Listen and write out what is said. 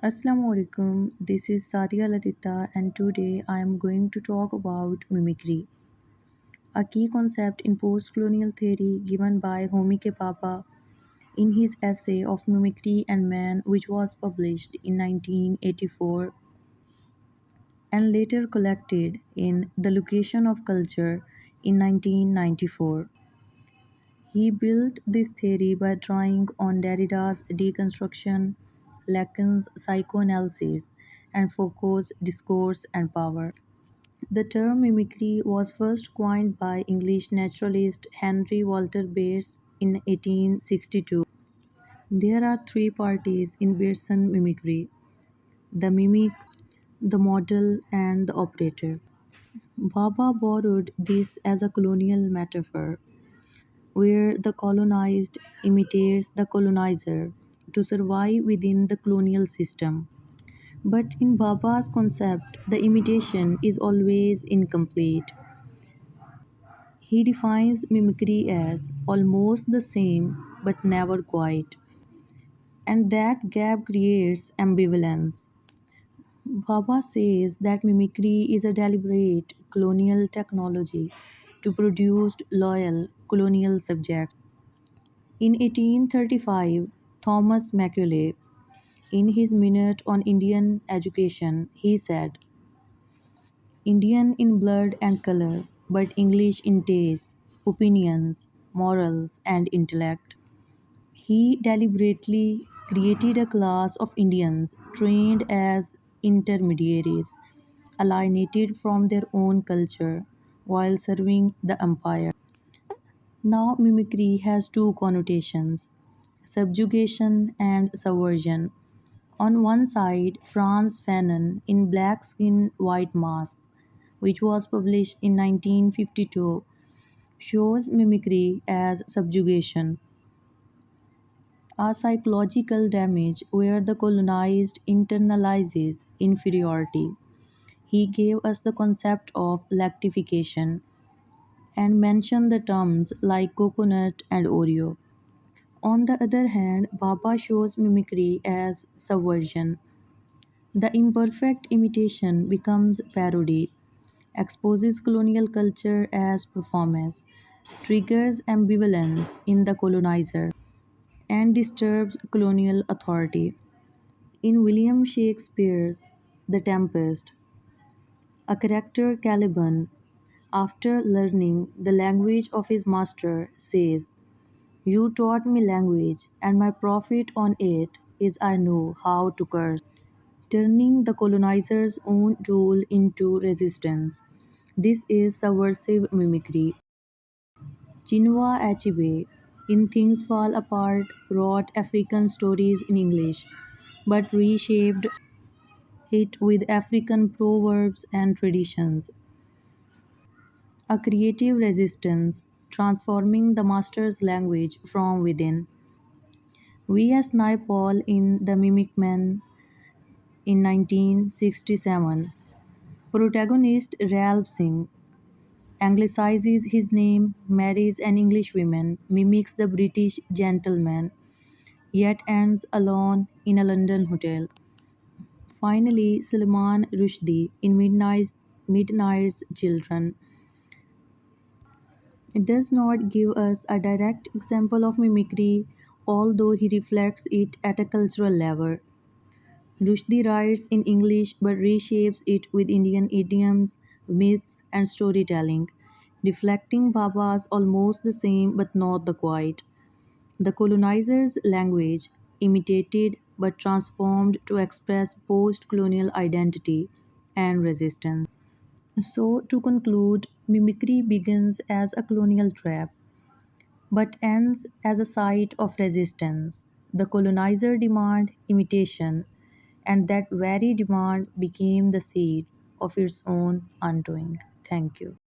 Assalamu alaikum. This is Sadia Ditta, and today I am going to talk about mimicry, a key concept in post-colonial theory given by Homike Papa in his essay of Mimicry and Man, which was published in 1984 and later collected in The Location of Culture in 1994. He built this theory by drawing on Derrida's deconstruction, Lacan's psychoanalysis, and Foucault's discourse and power. The term mimicry was first coined by English naturalist Henry Walter Bayes in 1862. There are three parties in Bayesian mimicry: the mimic, the model, and the operator. Baba borrowed this as a colonial metaphor where the colonized imitates the colonizer to survive within the colonial system. But in Baba's concept, the imitation is always incomplete. He defines mimicry as almost the same but never quite, and that gap creates ambivalence. Baba says that mimicry is a deliberate colonial technology to produce loyal colonial subjects. In 1835, Thomas Macaulay, in his Minute on Indian Education, he said, Indian in blood and color, but English in taste, opinions, morals, and intellect. He deliberately created a class of Indians trained as intermediaries, alienated from their own culture while serving the empire. Now, mimicry has two connotations: subjugation and subversion. On one side, Franz Fanon in Black Skin, White Masks, which was published in 1952, shows mimicry as subjugation, a psychological damage where the colonized internalizes inferiority. He gave us the concept of lactification and mentioned the terms like coconut and Oreo. On the other hand, Baba shows mimicry as subversion. The imperfect imitation becomes parody, exposes colonial culture as performance, triggers ambivalence in the colonizer, and disturbs colonial authority. In William Shakespeare's The Tempest, a character Caliban, after learning the language of his master, says, You taught me language, and my profit on it is I know how to curse, turning the colonizer's own tool into resistance. This is subversive mimicry. Chinua Achebe, in Things Fall Apart, wrote African stories in English, but reshaped it with African proverbs and traditions. A creative resistance, transforming the master's language from within. V.S. Naipaul in The Mimic Man in 1967. Protagonist Ralph Singh anglicizes his name, marries an English woman, mimics the British gentleman, yet ends alone in a London hotel. Finally, Salman Rushdie in Midnight's Children does not give us a direct example of mimicry, although he reflects it at a cultural level. Rushdie writes in English but reshapes it with Indian idioms, myths, and storytelling, reflecting Baba's almost the same but not the quite. The colonizer's language, imitated but transformed to express post colonial identity and resistance. So, to conclude, mimicry begins as a colonial trap but ends as a site of resistance. The colonizer demanded imitation, and that very demand became the seed of its own undoing. Thank you.